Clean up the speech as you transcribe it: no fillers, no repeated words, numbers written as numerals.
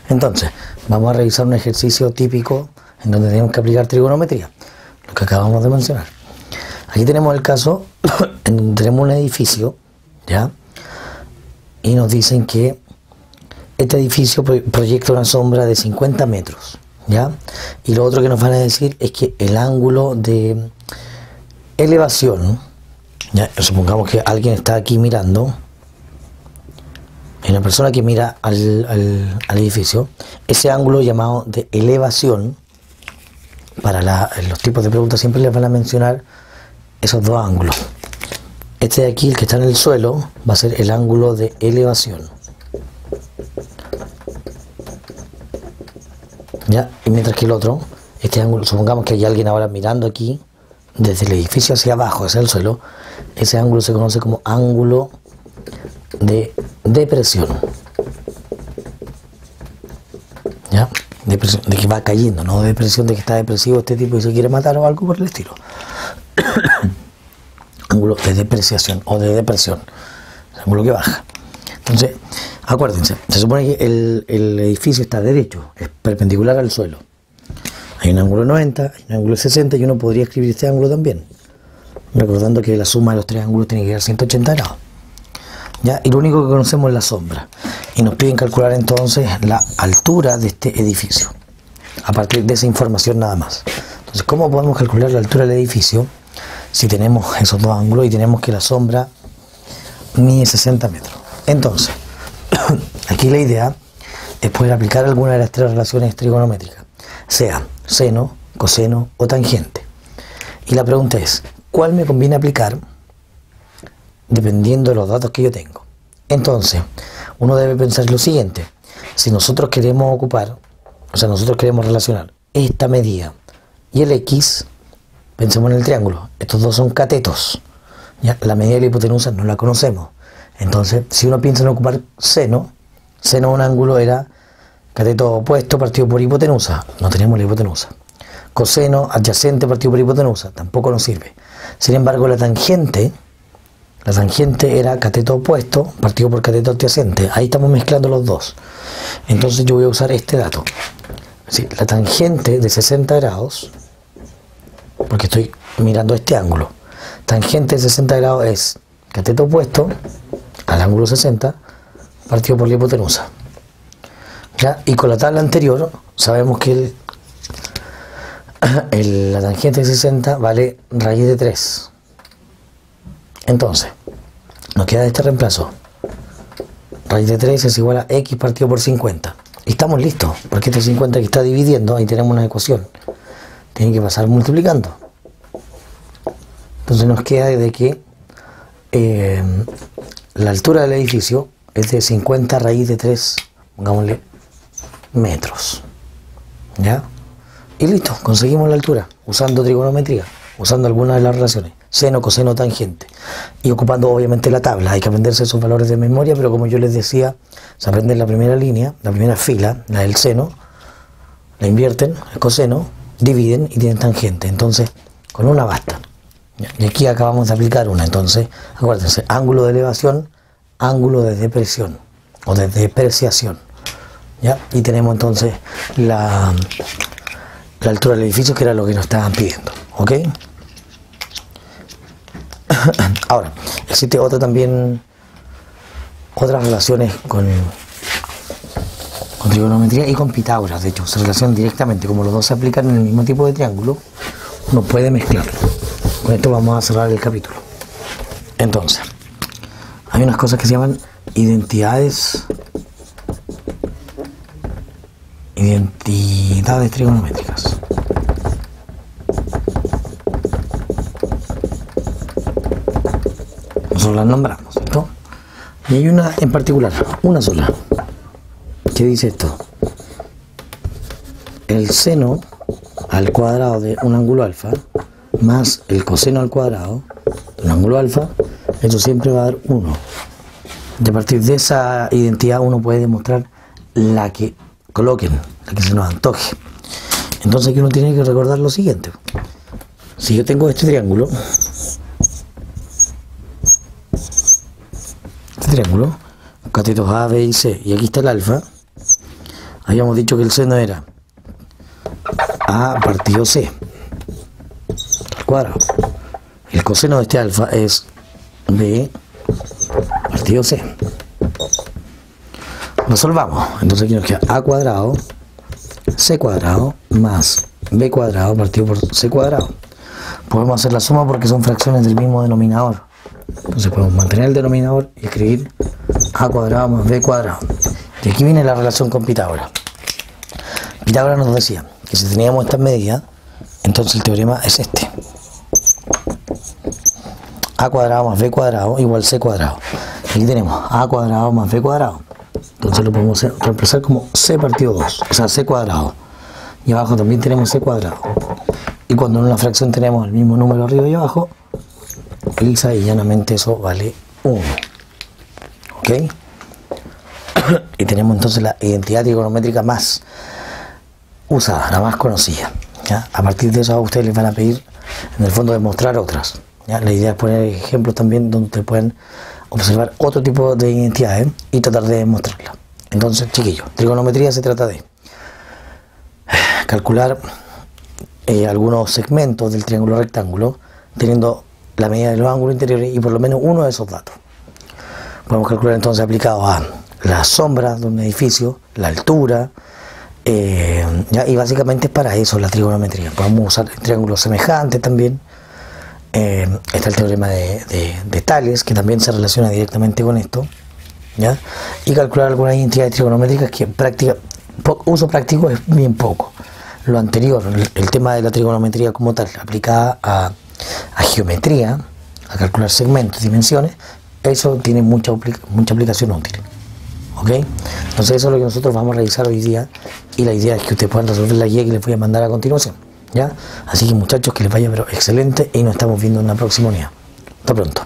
Entonces, vamos a revisar un ejercicio típico en donde tenemos que aplicar trigonometría, lo que acabamos de mencionar. Aquí tenemos el caso en donde tenemos un edificio, ¿ya? Y nos dicen que este edificio proyecta una sombra de 50 metros, ¿ya? Y lo otro que nos van a decir es que el ángulo de elevación, ¿ya? Supongamos que alguien está aquí mirando, hay una persona que mira al edificio, ese ángulo llamado de elevación, para los tipos de preguntas siempre les van a mencionar esos dos ángulos. Este de aquí, el que está en el suelo, va a ser el ángulo de elevación, ¿ya? Y mientras que el otro, este ángulo, supongamos que hay alguien ahora mirando aquí, desde el edificio hacia abajo, hacia el suelo, ese ángulo se conoce como ángulo de depresión, ¿ya? Depresión, de que va cayendo, no de depresión de que está depresivo este tipo y se quiere matar o algo por el estilo. Ángulo de depreciación o de depresión, el ángulo que baja. Entonces, acuérdense, se supone que el edificio está derecho, es perpendicular al suelo. Hay un ángulo de 90, hay un ángulo de 60 y uno podría escribir este ángulo también, recordando que la suma de los tres ángulos tiene que dar 180 grados. ¿Ya? Y lo único que conocemos es la sombra. Y nos piden calcular entonces la altura de este edificio, a partir de esa información nada más. Entonces, ¿cómo podemos calcular la altura del edificio si tenemos esos dos ángulos y tenemos que la sombra mide 60 metros? Entonces, aquí la idea es poder aplicar alguna de las tres relaciones trigonométricas, sea seno, coseno o tangente. Y la pregunta es, ¿cuál me conviene aplicar dependiendo de los datos que yo tengo? Entonces, uno debe pensar lo siguiente: si nosotros queremos ocupar, o sea, nosotros queremos relacionar esta medida y el X, pensemos en el triángulo, estos dos son catetos, ¿ya? La medida de la hipotenusa no la conocemos. Entonces, si uno piensa en ocupar seno de un ángulo era cateto opuesto partido por hipotenusa, no tenemos la hipotenusa. Coseno adyacente partido por hipotenusa, tampoco nos sirve. Sin embargo, la tangente era cateto opuesto partido por cateto adyacente. Ahí estamos mezclando los dos. Entonces yo voy a usar este dato. Sí, la tangente de 60 grados, porque estoy mirando este ángulo. Tangente de 60 grados es cateto opuesto al ángulo 60 partido por la hipotenusa. ¿Ya? Y con la tabla anterior sabemos que la tangente de 60 vale raíz de 3. Entonces, nos queda este reemplazo. Raíz de 3 es igual a x partido por 50. Y estamos listos, porque este 50 que está dividiendo, ahí tenemos una ecuación. Tiene que pasar multiplicando. Entonces nos queda de que la altura del edificio es de 50 raíz de 3, pongámosle, metros. ¿Ya? Y listo, conseguimos la altura, usando trigonometría, usando algunas de las relaciones. Seno, coseno, tangente, y ocupando obviamente la tabla. Hay que aprenderse esos valores de memoria, pero como yo les decía, se aprende la primera línea, la primera fila, la del seno, la invierten, el coseno, dividen y tienen tangente. Entonces, con una basta. Y aquí acabamos de aplicar una. Entonces, acuérdense, ángulo de elevación, ángulo de depresión o de depreciación. ¿Ya? Y tenemos entonces la altura del edificio, que era lo que nos estaban pidiendo. ¿Ok? Ahora, existe otras relaciones con trigonometría y con Pitágoras. De hecho, se relacionan directamente. Como los dos se aplican en el mismo tipo de triángulo, uno puede mezclarlo. Con esto vamos a cerrar el capítulo. Entonces, hay unas cosas que se llaman identidades trigonométricas. Nosotros las nombramos, ¿cierto? Y hay una en particular, una sola, que dice esto: el seno al cuadrado de un ángulo alfa más el coseno al cuadrado de un ángulo alfa, eso siempre va a dar 1. Y a partir de esa identidad uno puede demostrar la que coloquen, la que se nos antoje. Entonces aquí uno tiene que recordar lo siguiente: si yo tengo este triángulo, catetos A, B y C, y aquí está el alfa, Habíamos dicho que el seno era A partido C al cuadrado. El coseno de este alfa es B partido C. Resolvamos. Entonces aquí nos queda A cuadrado, C cuadrado, más B cuadrado partido por C cuadrado. Podemos hacer la suma porque son fracciones del mismo denominador. Entonces podemos mantener el denominador y escribir A cuadrado más B cuadrado. Y aquí viene la relación con Pitágoras. Pitágoras nos decía que si teníamos estas medidas, entonces el teorema es este. A cuadrado más B cuadrado igual C cuadrado. Aquí tenemos A cuadrado más B cuadrado. Entonces lo podemos reemplazar como C partido 2, o sea, C cuadrado. Y abajo también tenemos C cuadrado. Y cuando en una fracción tenemos el mismo número arriba y abajo, lisa y llanamente eso vale 1. ¿Ok? Y tenemos entonces la identidad trigonométrica más usada, la más conocida. ¿Ya? A partir de eso a ustedes les van a pedir, en el fondo, demostrar otras. ¿Ya? La idea es poner ejemplos también donde ustedes pueden observar otro tipo de identidades y tratar de demostrarlas. Entonces, chiquillos, trigonometría se trata de calcular algunos segmentos del triángulo rectángulo teniendo la medida de los ángulos interiores y por lo menos uno de esos datos. Podemos calcular entonces aplicado a la sombra de un edificio, la altura, ¿ya? Y básicamente es para eso la trigonometría. Podemos usar triángulos semejantes también. Está el teorema de Tales, que también se relaciona directamente con esto, ¿ya? Y calcular algunas identidades trigonométricas que uso práctico es bien poco. Lo anterior, el tema de la trigonometría como tal, aplicada a geometría, a calcular segmentos, dimensiones, eso tiene mucha aplicación útil. ¿Ok? Entonces eso es lo que nosotros vamos a realizar hoy día y la idea es que ustedes puedan resolver la guía que les voy a mandar a continuación. ¿Ya? Así que muchachos, que les vaya pero excelente y nos estamos viendo en la próxima unidad. Hasta pronto.